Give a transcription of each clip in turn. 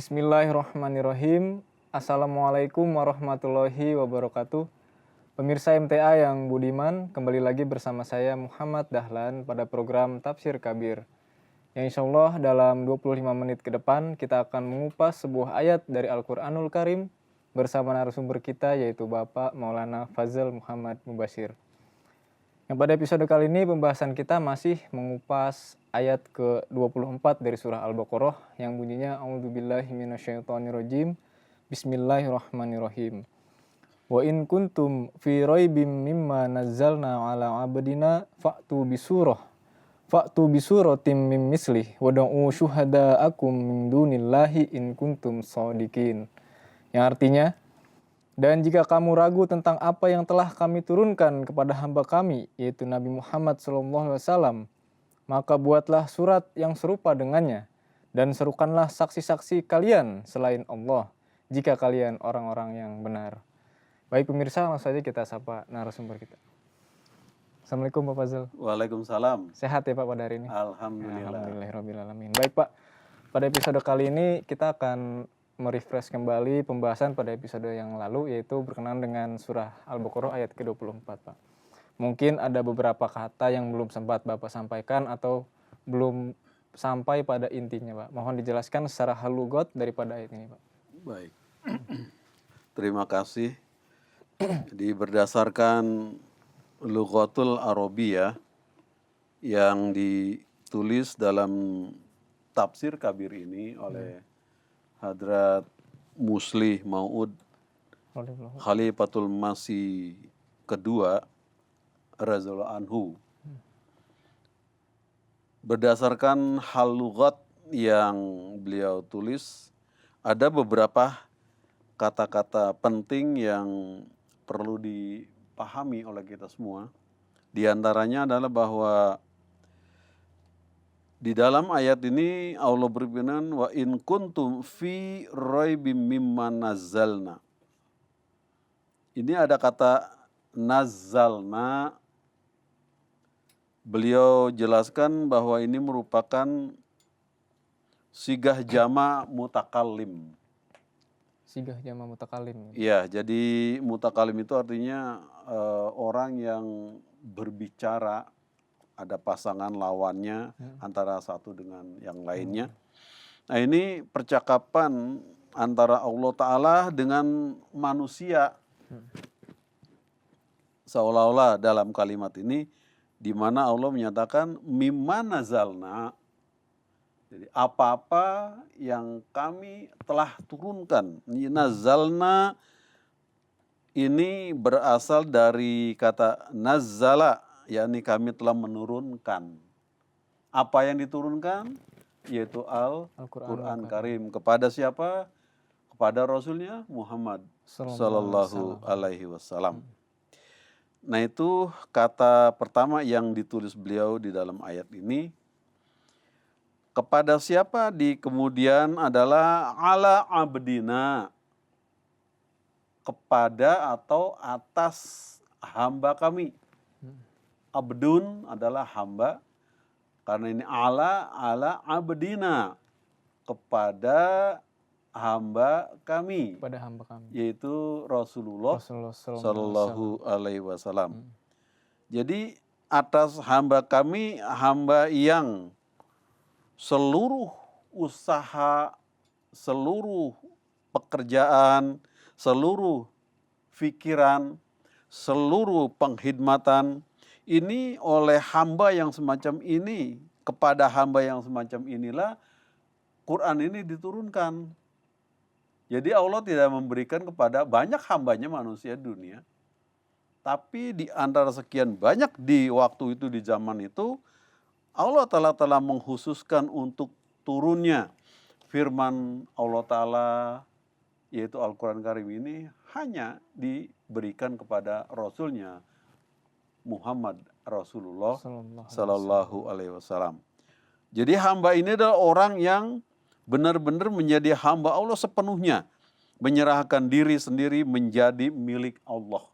Bismillahirrahmanirrahim. Assalamualaikum warahmatullahi wabarakatuh. Pemirsa MTA yang budiman, kembali lagi bersama saya Muhammad Dahlan pada program Tafsir Kabir. Yang insya Allah dalam 25 menit ke depan kita akan mengupas sebuah ayat dari Al-Quranul Karim bersama narasumber kita yaitu Bapak Maulana Fazal Muhammad Mubashir. Yang pada episode kali ini pembahasan kita masih mengupas ayat ke-24 dari surah Al-Baqarah yang bunyinya A'udzubillahi minasyaitonirrajim. Bismillahirrahmanirrahim. Wa in kuntum fi raibim mimma nazzalna ala abdina fa'tu bisuratim mim mislih wada'u syuhada'akum min dunillahi in kuntum shadiqin. Yang artinya, dan jika kamu ragu tentang apa yang telah kami turunkan kepada hamba kami, yaitu Nabi Muhammad SAW, maka buatlah surat yang serupa dengannya, dan serukanlah saksi-saksi kalian selain Allah, jika kalian orang-orang yang benar. Baik pemirsa, langsung saja kita sapa narasumber kita. Assalamualaikum Pak Fazal. Waalaikumsalam. Sehat ya Pak pada hari ini? Alhamdulillah. Alhamdulillahirrahmanirrahim. Baik Pak, pada episode kali ini kita akan merefresh kembali pembahasan pada episode yang lalu, yaitu berkenaan dengan surah Al-Baqarah ayat ke-24 Pak. Mungkin ada beberapa kata yang belum sempat Bapak sampaikan atau belum sampai pada intinya Pak. Mohon dijelaskan secara halugot daripada ayat ini Pak. Baik. Terima kasih. Jadi berdasarkan Lughatul Arabiyah yang ditulis dalam Tafsir Kabir ini oleh Hadrat Muslih Mau'ud Khalifatul Masih kedua radhiyallahu anhu. Berdasarkan hal lughat yang beliau tulis, ada beberapa kata-kata penting yang perlu dipahami oleh kita semua. Di antaranya adalah bahwa di dalam ayat ini Allah berfirman wa in kuntum fi raibim mimma nazzalna. Ini ada kata nazzalna. Beliau jelaskan bahwa ini merupakan sigah jama mutakallim. Sigah jama mutakallim. Iya, jadi mutakallim itu artinya orang yang berbicara, ada pasangan lawannya antara satu dengan yang lainnya. Nah ini percakapan antara Allah Ta'ala dengan manusia. Seolah-olah dalam kalimat ini di mana Allah menyatakan mimma nazalna. Jadi apa-apa yang kami telah turunkan. Nazalna ini berasal dari kata nazzala, yakni kami telah menurunkan. Apa yang diturunkan? Yaitu Al-Quran Karim. Kepada siapa? Kepada Rasulnya Muhammad Sallallahu Alaihi Wasallam. Nah itu kata pertama yang ditulis beliau di dalam ayat ini. Kepada siapa di kemudian adalah ala abdina. Kepada atau atas hamba kami. Abdun adalah hamba, karena ini ala abdina, kepada hamba kami, yaitu Rasulullah Sallallahu Alaihi Wasallam. Jadi atas hamba kami, hamba yang seluruh usaha, seluruh pekerjaan, seluruh pikiran, seluruh penghidmatan ini oleh hamba yang semacam ini, kepada hamba yang semacam inilah Quran ini diturunkan. Jadi Allah tidak memberikan kepada banyak hambanya manusia dunia, tapi di antara sekian banyak di waktu itu, di zaman itu, Allah telah mengkhususkan untuk turunnya firman Allah Ta'ala, yaitu Al-Quran Karim ini hanya diberikan kepada Rasulnya Muhammad Rasulullah Sallallahu Alaihi Wasallam. Jadi hamba ini adalah orang yang benar-benar menjadi hamba Allah sepenuhnya, menyerahkan diri sendiri menjadi milik Allah.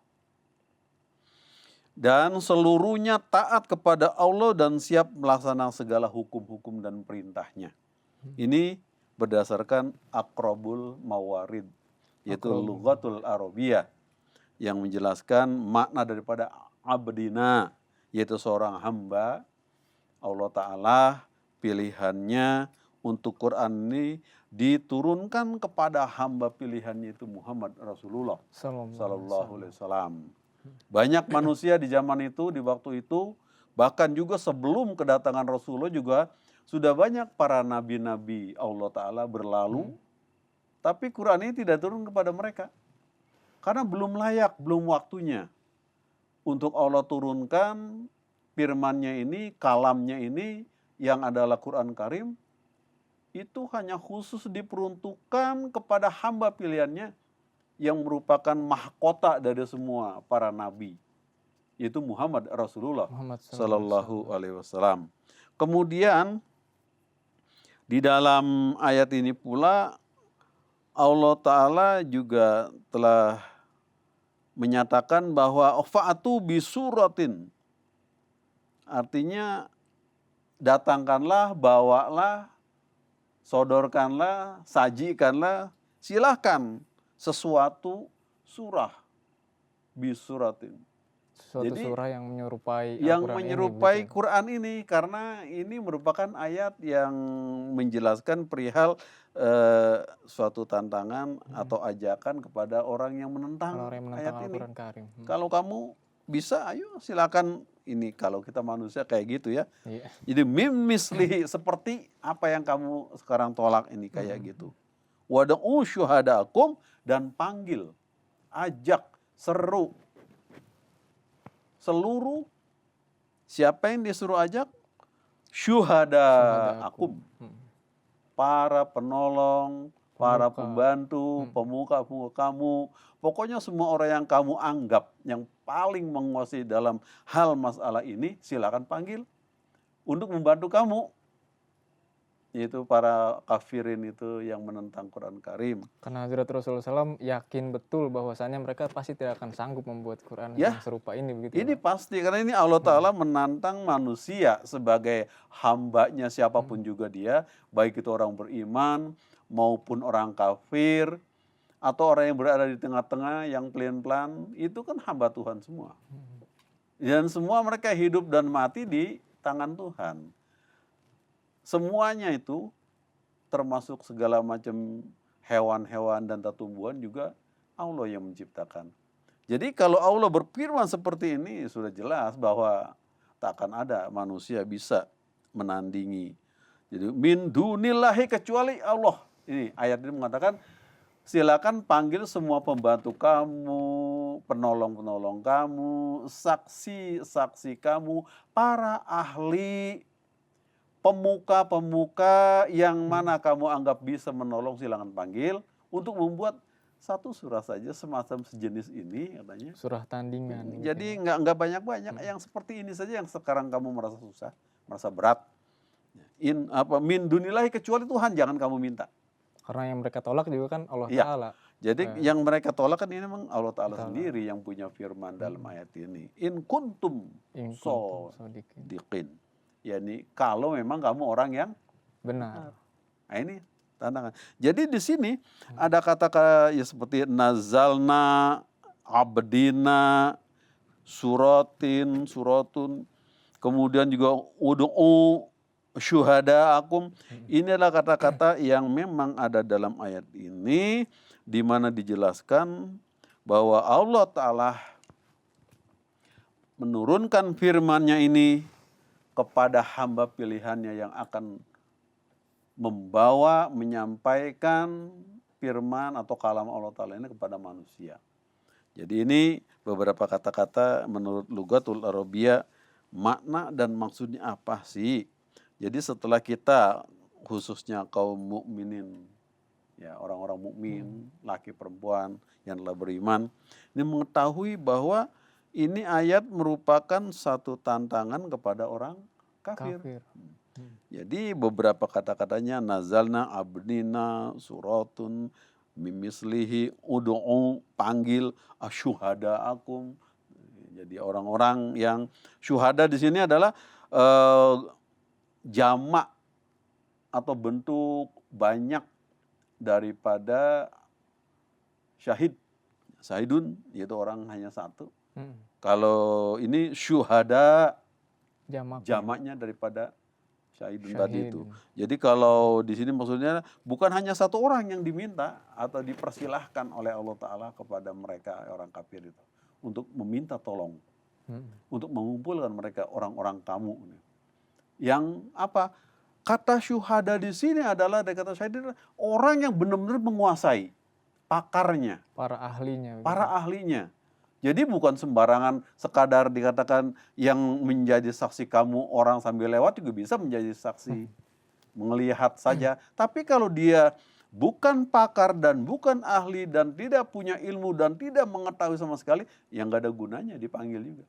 Dan seluruhnya taat kepada Allah dan siap melaksanakan segala hukum-hukum dan perintahnya. Ini berdasarkan aqrabul mawarid, yaitu Aqrab. lughatul arabiyah, yang menjelaskan makna daripada abdina, yaitu seorang hamba Allah Ta'ala. Pilihannya untuk Quran ini diturunkan kepada hamba pilihannya, itu Muhammad Rasulullah Sallallahu Alaihi Wasallam. Banyak manusia di zaman itu, di waktu itu, bahkan juga sebelum kedatangan Rasulullah juga sudah banyak para nabi-nabi Allah Ta'ala berlalu, tapi Quran ini tidak turun kepada mereka karena belum layak, belum waktunya untuk Allah turunkan firman-Nya ini, kalamnya ini yang adalah Quran Karim. Itu hanya khusus diperuntukkan kepada hamba pilihannya yang merupakan mahkota dari semua para nabi, yaitu Muhammad Rasulullah Muhammad Sallallahu Alaihi Wasallam. Kemudian di dalam ayat ini pula Allah Ta'ala juga telah menyatakan bahwa fa'atu bisuratin, artinya datangkanlah, bawalah, sodorkanlah, sajikanlah, silahkan sesuatu surah bisuratin. Suatu Jadi, surah yang menyerupai yang Al-Quran menyerupai ini, begitu. Quran ini, karena ini merupakan ayat yang menjelaskan perihal suatu tantangan atau ajakan kepada orang yang menentang Orang yang ayat menentang ini. Al-Quran Karim. Kalau kamu bisa, ayo silakan. Ini kalau kita manusia kayak gitu ya. Iya. Jadi misli seperti apa yang kamu sekarang tolak ini, kayak gitu. Wada'u syuhada'akum, dan panggil, ajak, seru seluruh, siapa yang disuruh ajak? Syuhada'akum, para penolong, para pembantu, pemuka-pemuka kamu, pokoknya semua orang yang kamu anggap yang paling menguasai dalam hal masalah ini, silakan panggil untuk membantu kamu, yaitu para kafirin itu yang menentang Quran Karim. Karena Hazrat Rasulullah SAW yakin betul bahwasannya mereka pasti tidak akan sanggup membuat Quran Ya, yang serupa ini, begitu. Ini pasti, karena ini Allah Ta'ala menantang manusia sebagai hambanya siapapun juga dia, baik itu orang beriman maupun orang kafir, atau orang yang berada di tengah-tengah yang pelan-pelan, itu kan hamba Tuhan semua. Dan semua mereka hidup dan mati di tangan Tuhan. Semuanya itu, termasuk segala macam hewan-hewan dan tumbuhan juga Allah yang menciptakan. Jadi kalau Allah berfirman seperti ini, sudah jelas bahwa tak akan ada manusia bisa menandingi. Jadi min dunillahi, kecuali Allah. Ini ayat ini mengatakan, silakan panggil semua pembantu kamu, penolong-penolong kamu, saksi-saksi kamu, para ahli, pemuka-pemuka yang mana kamu anggap bisa menolong, silakan panggil untuk membuat satu surah saja semacam sejenis ini, katanya. Surah tandingan. Jadi nggak banyak-banyak, yang seperti ini saja yang sekarang kamu merasa susah, merasa berat. Min dunillahi, kecuali Tuhan jangan kamu minta. Karena yang mereka tolak juga kan Allah Iya. Ta'ala. Jadi yang mereka tolak kan ini memang Allah Ta'ala sendiri yang punya firman dalam ayat ini. In kuntum sodiqin. Yani kalau memang kamu orang yang benar. Nah, ini tantangan. Jadi di sini ada kata-kata ya seperti nazalna, abdina, suratun, kemudian juga ud'u syuhada'akum. Ini adalah kata-kata yang memang ada dalam ayat ini, di mana dijelaskan bahwa Allah Ta'ala menurunkan firman-Nya ini kepada hamba pilihannya yang akan membawa, menyampaikan firman atau kalam Allah Ta'ala ini kepada manusia. Jadi ini beberapa kata-kata menurut Lughatul Arabiyah, makna dan maksudnya apa sih? Jadi setelah kita, khususnya kaum mukminin, ya orang-orang mukmin, laki perempuan yang telah beriman, ini mengetahui bahwa ini ayat merupakan satu tantangan kepada orang kafir. Jadi beberapa kata-katanya, nazalna, abnina, suratun, mimislihi, ud'u, panggil, asyuhada'akum. Jadi orang-orang yang syuhada di sini adalah jamak atau bentuk banyak daripada syahid. Syahidun yaitu orang hanya satu. Kalau ini syuhada jamaknya daripada syahidun tadi itu. Jadi kalau di sini maksudnya bukan hanya satu orang yang diminta atau dipersilahkan oleh Allah Ta'ala kepada mereka orang kafir itu untuk meminta tolong, untuk mengumpulkan mereka orang-orang kamu. Yang apa? Kata syuhada di sini adalah dari kata syahid orang yang benar-benar menguasai, pakarnya, para ahlinya. para ahlinya. Jadi bukan sembarangan sekadar dikatakan yang menjadi saksi kamu orang sambil lewat juga bisa menjadi saksi, melihat saja. Tapi kalau dia bukan pakar dan bukan ahli dan tidak punya ilmu dan tidak mengetahui sama sekali, yang gak ada gunanya dipanggil juga.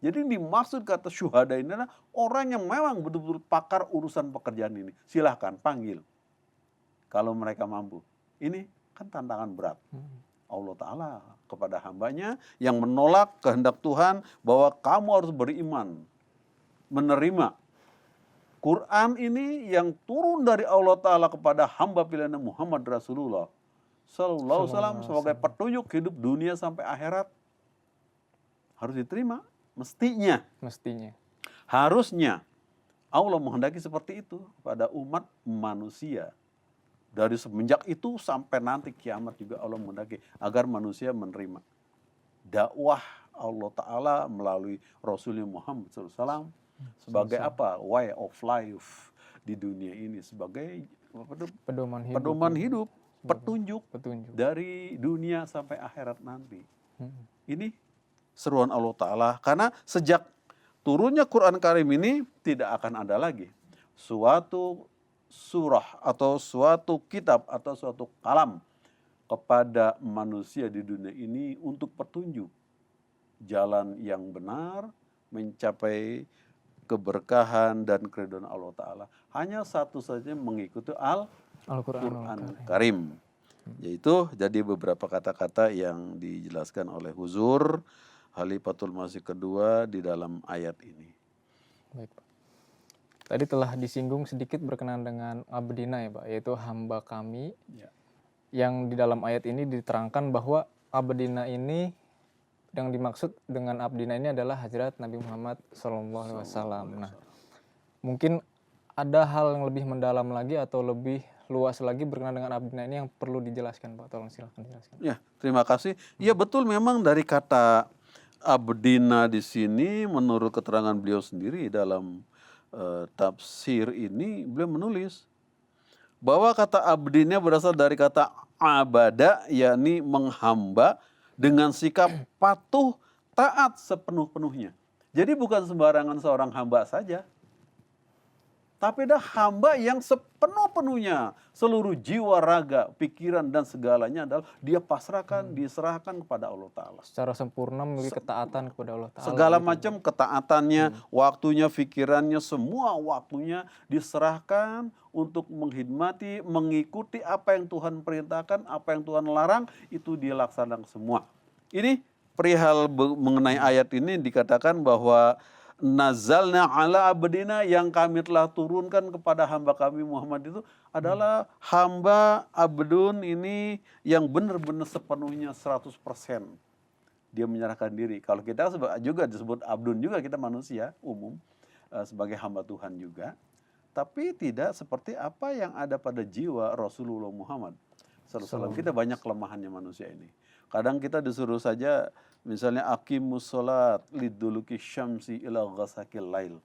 Jadi dimaksud kata syuhada ini adalah orang yang memang betul-betul pakar urusan pekerjaan ini. Silahkan panggil kalau mereka mampu. Ini kan tantangan berat. Allah Ta'ala kepada hambanya yang menolak kehendak Tuhan bahwa kamu harus beriman, menerima Quran ini yang turun dari Allah Ta'ala kepada hamba pilihan Muhammad Rasulullah Sallallahu Alaihi Wasallam sebagai petunjuk hidup dunia sampai akhirat harus diterima. Mestinya. Harusnya Allah menghendaki seperti itu pada umat manusia. Dari semenjak itu sampai nanti kiamat juga Allah menghendaki agar manusia menerima dakwah Allah Ta'ala melalui Rasulullah Muhammad SAW sebagai apa? Way of life di dunia ini. Sebagai pedoman hidup, petunjuk dari dunia sampai akhirat nanti. Ini seruan Allah Ta'ala. Karena sejak turunnya Quran Karim ini tidak akan ada lagi suatu surah atau suatu kitab atau suatu kalam kepada manusia di dunia ini untuk petunjuk jalan yang benar mencapai keberkahan dan keridhaan Allah Ta'ala. Hanya satu saja mengikuti Al-Quran Karim. Yaitu jadi beberapa kata-kata yang dijelaskan oleh Huzur Khalifatul Masih kedua di dalam ayat ini. Baik, Pak. Tadi telah disinggung sedikit berkenaan dengan abdina ya Pak, yaitu hamba kami. Yang di dalam ayat ini diterangkan bahwa abdina ini, yang dimaksud dengan abdina ini adalah Hadrat Nabi Muhammad SAW. Nah, mungkin ada hal yang lebih mendalam lagi atau lebih luas lagi berkenaan dengan abdina ini yang perlu dijelaskan Pak. Tolong silakan jelaskan. Ya, terima kasih. Ya betul, memang dari kata abdina di sini menurut keterangan beliau sendiri dalam tafsir ini beliau menulis bahwa kata abdinya berasal dari kata abada, yakni menghamba dengan sikap patuh taat sepenuh-penuhnya. Jadi bukan sembarangan seorang hamba saja, tapi ada hamba yang sepenuh-penuhnya seluruh jiwa, raga, pikiran dan segalanya adalah dia pasrahkan, diserahkan kepada Allah Ta'ala. Secara sempurna memiliki ketaatan kepada Allah Ta'ala. Segala macam ketaatannya, waktunya, pikirannya, semua waktunya diserahkan untuk menghidmati, mengikuti apa yang Tuhan perintahkan, apa yang Tuhan larang, itu dia laksanakan semua. Ini perihal mengenai ayat ini dikatakan bahwa nazalna ala abdina, yang kami telah turunkan kepada hamba kami Muhammad itu adalah hamba abdun ini yang benar-benar sepenuhnya 100% dia menyerahkan diri. Kalau kita juga disebut abdun juga, kita manusia umum sebagai hamba Tuhan juga, tapi tidak seperti apa yang ada pada jiwa Rasulullah Muhammad SAW. Kita banyak kelemahannya manusia ini. Kadang kita disuruh saja misalnya aqimus sholat liduluki syamsi ila ghasakil lail.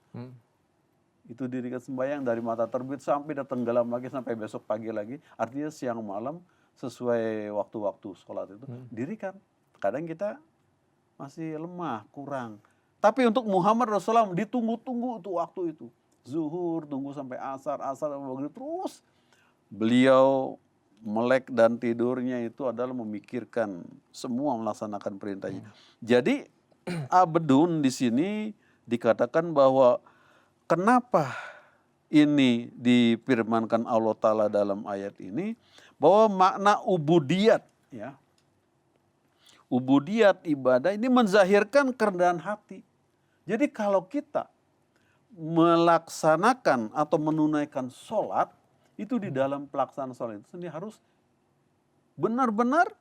Itu dirikan sembahyang dari mata terbit sampai tenggelam lagi sampai besok pagi lagi. Artinya siang malam sesuai waktu-waktu sholat itu dirikan. Kadang kita masih lemah, kurang. Tapi untuk Muhammad Rasulullah ditunggu-tunggu itu waktu itu. Zuhur tunggu sampai asar begitu terus. Beliau melek dan tidurnya itu adalah memikirkan semua, melaksanakan perintahnya. Jadi abdun di sini dikatakan bahwa kenapa ini difirmankan Allah Ta'ala dalam ayat ini bahwa makna ubudiyat, ya, ubudiyat ibadah ini menzahirkan kerendahan hati. Jadi kalau kita melaksanakan atau menunaikan sholat Itu di dalam pelaksanaan sholat itu sendiri harus benar-benar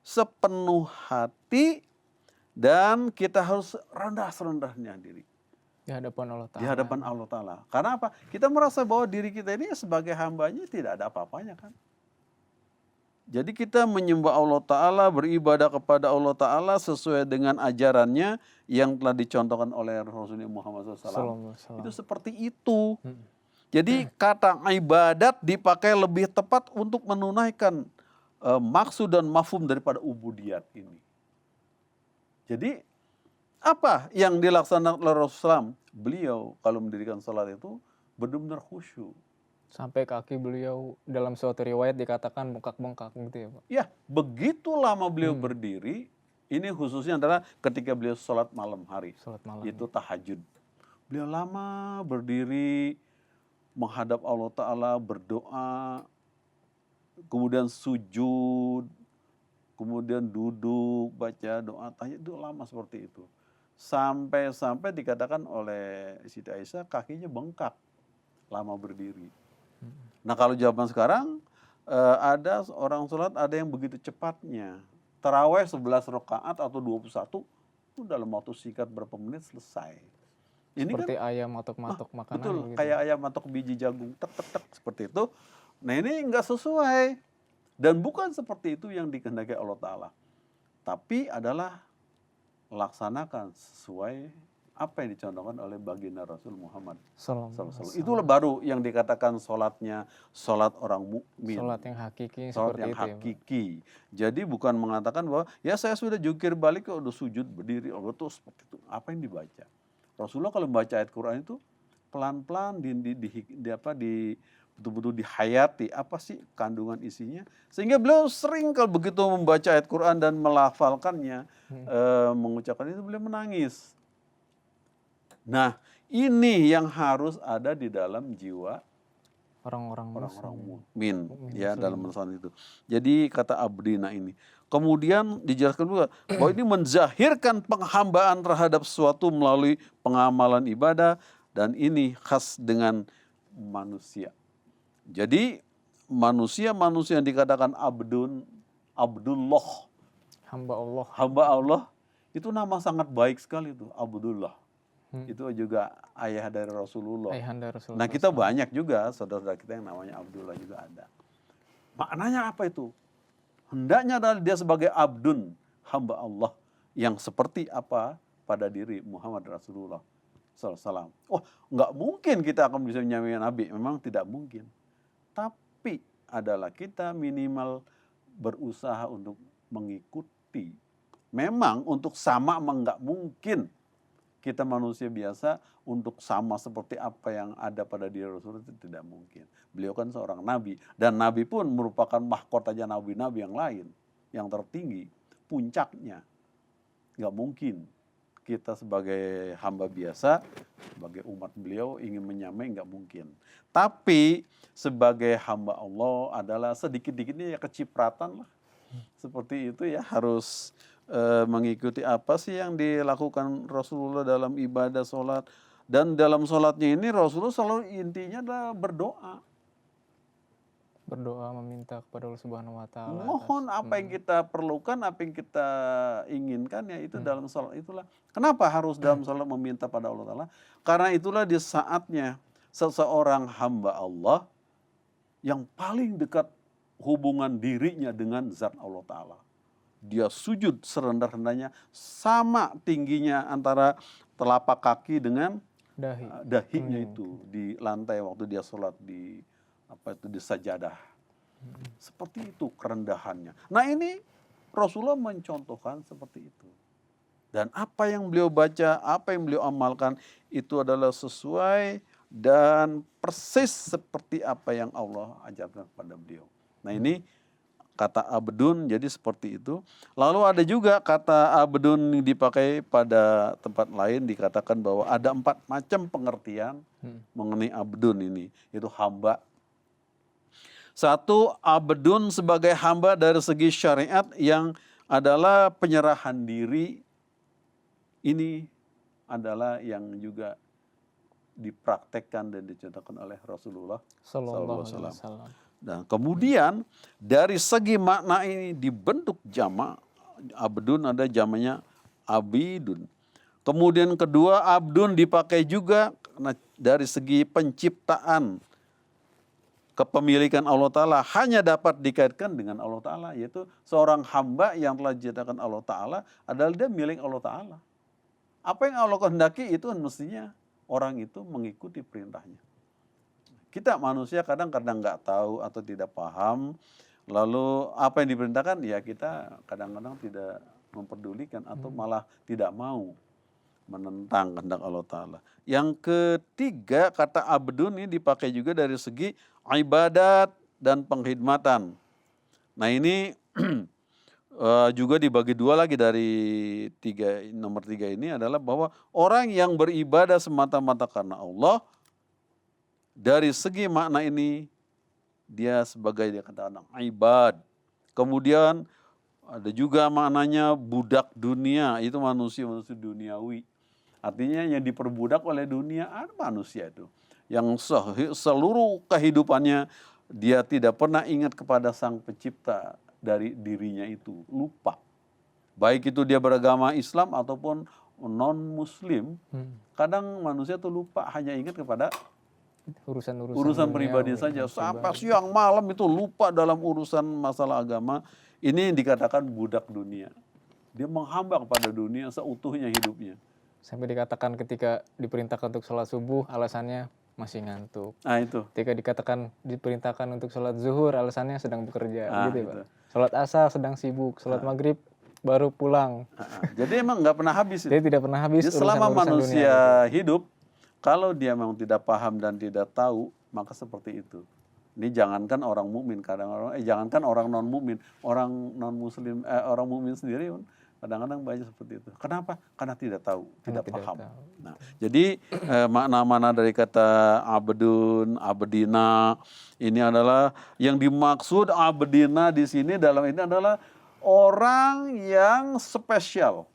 sepenuh hati dan kita harus rendah-rendahnya diri Di hadapan Allah di Ta'ala. hadapan Allah Ta'ala. Karena apa? Kita merasa bahwa diri kita ini sebagai hambanya tidak ada apa-apanya kan. Jadi kita menyembah Allah Ta'ala, beribadah kepada Allah Ta'ala sesuai dengan ajarannya yang telah dicontohkan oleh Rasulullah Muhammad SAW. Sallallahu alaihi wasallam. Itu seperti itu. Jadi kata ibadat dipakai lebih tepat untuk menunaikan maksud dan mafhum daripada ubudiyat ini. Jadi apa yang dilaksanakan oleh Rasulullah? Beliau kalau mendirikan salat itu benar-benar khusyuk. Sampai kaki beliau dalam suatu riwayat dikatakan bengkak-bengkak gitu ya Pak. Ya, begitu lama beliau berdiri, ini khususnya adalah ketika beliau sholat malam hari. Salat malam. Itu tahajud. Beliau lama berdiri, menghadap Allah Ta'ala, berdoa, kemudian sujud, kemudian duduk, baca doa, tahajud, itu lama seperti itu. Sampai-sampai dikatakan oleh Siti Aisyah kakinya bengkak, lama berdiri. Nah kalau zaman sekarang, ada orang sholat ada yang begitu cepatnya. Taraweh 11 rakaat atau 21, itu dalam waktu singkat berapa menit selesai. Ini Seperti kan, ayam matok-matok makanan betul, begitu. kayak ayam matok biji jagung, tek tek tek seperti itu. Nah ini nggak sesuai dan bukan seperti itu yang dikehendaki Allah Ta'ala. Tapi adalah laksanakan sesuai apa yang dicontohkan oleh baginda Rasul Muhammad Sallallahu alaihi SAW. wasallam. Itulah baru yang dikatakan sholatnya sholat orang mukmin. Salat yang hakiki Sholat seperti yang itu ya Pak. hakiki. Jadi bukan mengatakan bahwa ya saya sudah jungkir balik kok udah sujud berdiri, oh betul seperti itu. Apa yang dibaca? Rasulullah kalau membaca ayat Quran itu pelan-pelan betul-betul dihayati apa sih kandungan isinya, sehingga beliau sering kalau begitu membaca ayat Quran dan melafalkannya, mengucapkan itu beliau menangis. Nah ini yang harus ada di dalam jiwa Orang-orang orang-orang muslim. mukmin ya muslim. dalam masalah itu. Jadi kata abdina ini. Kemudian dijelaskan juga bahwa ini menzahirkan penghambaan terhadap sesuatu melalui pengamalan ibadah dan ini khas dengan manusia. Jadi manusia yang dikatakan Abdullah, Hamba Allah. itu nama sangat baik sekali itu Abdullah. Itu juga ayah dari Rasulullah. Ayahanda Rasulullah. Nah kita banyak juga saudara-saudara kita yang namanya Abdullah juga ada. Maknanya apa itu? Hendaknya adalah dia sebagai abdun, hamba Allah yang seperti apa pada diri Muhammad Rasulullah SAW. Oh, nggak mungkin kita akan bisa menyamai Nabi, memang tidak mungkin. Tapi adalah kita minimal berusaha untuk mengikuti. Memang untuk sama nggak mungkin. Kita manusia biasa untuk sama seperti apa yang ada pada diri Rasulullah itu tidak mungkin. Beliau kan seorang nabi dan nabi pun merupakan mahkotanya nabi-nabi yang lain yang tertinggi, puncaknya. Nggak mungkin kita sebagai hamba biasa, sebagai umat beliau ingin menyamai, nggak mungkin. Tapi sebagai hamba Allah adalah sedikit-dikitnya ya kecipratan lah. Seperti itu ya harus mengikuti apa sih yang dilakukan Rasulullah dalam ibadah sholat. Dan dalam sholatnya ini Rasulullah selalu intinya adalah berdoa. Berdoa meminta kepada Allah Subhanahu wa Ta'ala. Mohon apa yang kita perlukan, apa yang kita inginkan ya itu dalam sholat itulah. Kenapa harus dalam sholat meminta pada Allah Ta'ala? Karena itulah di saatnya seseorang hamba Allah yang paling dekat hubungan dirinya dengan zat Allah Ta'ala. Dia sujud serendah-rendahnya, sama tingginya antara telapak kaki dengan dahinya itu di lantai waktu dia sholat di sajadah. Seperti itu kerendahannya. Nah ini Rasulullah mencontohkan seperti itu. Dan apa yang beliau baca, apa yang beliau amalkan itu adalah sesuai dan persis seperti apa yang Allah ajarkan kepada beliau. Nah ini kata abdun jadi seperti itu. Lalu ada juga kata abdun yang dipakai pada tempat lain dikatakan bahwa ada 4 macam pengertian mengenai abdun ini. Itu hamba. 1, abdun sebagai hamba dari segi syariat yang adalah penyerahan diri. Ini adalah yang juga dipraktekkan dan dicontohkan oleh Rasulullah Sallallahu SAW. alaihi wasallam. Dan kemudian dari segi makna ini dibentuk jamak. Abdun ada jamaknya abidun. Kemudian kedua, abdun dipakai juga karena dari segi penciptaan, kepemilikan Allah Ta'ala hanya dapat dikaitkan dengan Allah Ta'ala. Yaitu seorang hamba yang telah diciptakan Allah Ta'ala adalah dia milik Allah Ta'ala. Apa yang Allah kehendaki itu mestinya orang itu mengikuti perintahnya. Kita manusia kadang-kadang nggak tahu atau tidak paham. Lalu apa yang diperintahkan ya kita kadang-kadang tidak memperdulikan atau malah tidak mau menentang kehendak Allah Ta'ala. Yang ketiga, kata abdun ini dipakai juga dari segi ibadat dan pengkhidmatan. Nah ini juga dibagi dua lagi dari nomor tiga ini adalah bahwa orang yang beribadah semata-mata karena Allah, dari segi makna ini dia sebagai dia katakan ibad. Kemudian ada juga maknanya budak dunia, itu manusia duniawi. Artinya yang diperbudak oleh dunia ada manusia itu. Yang seluruh kehidupannya dia tidak pernah ingat kepada sang pencipta dari dirinya itu. Lupa. Baik itu dia beragama Islam ataupun non-Muslim. Kadang manusia itu lupa, hanya ingat kepada urusan pribadi saja. Sampai siang malam itu lupa dalam urusan masalah agama. Ini yang dikatakan budak dunia. Dia menghamba kepada dunia seutuhnya hidupnya. Sampai dikatakan ketika diperintahkan untuk sholat subuh alasannya masih ngantuk. Nah itu. Ketika diperintahkan untuk sholat zuhur alasannya sedang bekerja. Gitu, itu. Pak. Sholat asar sedang sibuk. Sholat maghrib baru pulang. Jadi emang nggak pernah habis. Dia tidak pernah habis. Jadi selama manusia hidup, kalau dia memang tidak paham dan tidak tahu, maka seperti itu. Ini jangankan orang mukmin, jangankan orang non mukmin, orang non muslim, orang mukmin sendiri pun kadang-kadang banyak seperti itu. Kenapa? Karena tidak tahu, tidak paham. Nah, jadi makna-makna dari kata abdun, abdina ini adalah yang dimaksud abdina di sini dalam ini adalah orang yang spesial.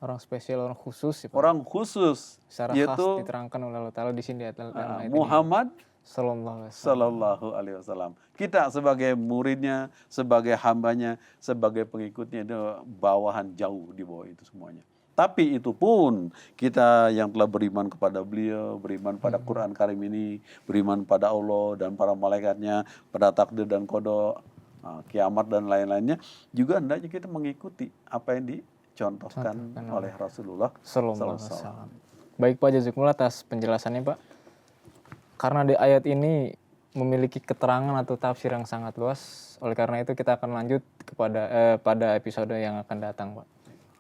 Orang spesial, orang khusus. Orang khusus. Secara khas diterangkan oleh Allah Ta'ala di sini. Muhammad Sallallahu Alaihi Wasallam. Kita sebagai muridnya, sebagai hambanya, sebagai pengikutnya itu bawahan jauh di bawah itu semuanya. Tapi itu pun kita yang telah beriman kepada beliau, beriman pada Quran Karim ini, beriman pada Allah dan para malaikatnya, pada takdir dan qada, kiamat dan lain-lainnya, juga hendaknya kita mengikuti apa yang dicontohkan oleh Rasulullah Sallallahu Alaihi Wasallam. Baik Pak, jazakumullah atas penjelasannya Pak. Karena di ayat ini memiliki keterangan atau tafsir yang sangat luas, oleh karena itu kita akan lanjut pada episode yang akan datang, Pak.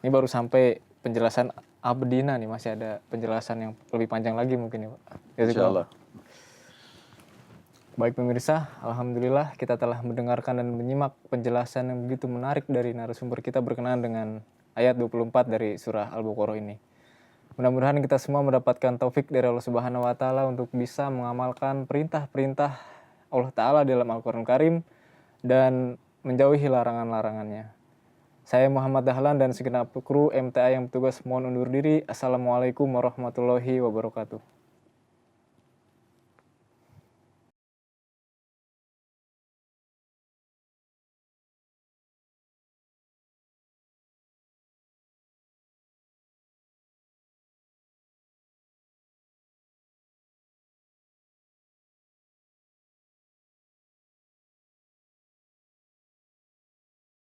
Ini baru sampai penjelasan abdina nih, masih ada penjelasan yang lebih panjang lagi mungkin ya, Pak. Insyaallah. Baik pemirsa, alhamdulillah kita telah mendengarkan dan menyimak penjelasan yang begitu menarik dari narasumber kita berkenaan dengan ayat 24 dari surah Al-Baqarah ini. Mudah-mudahan kita semua mendapatkan taufik dari Allah Subhanahu wa Ta'ala untuk bisa mengamalkan perintah-perintah Allah Ta'ala dalam Al-Quran Karim dan menjauhi larangan-larangannya. Saya Muhammad Dahlan dan segenap kru MTA yang bertugas mohon undur diri. Assalamualaikum warahmatullahi wabarakatuh.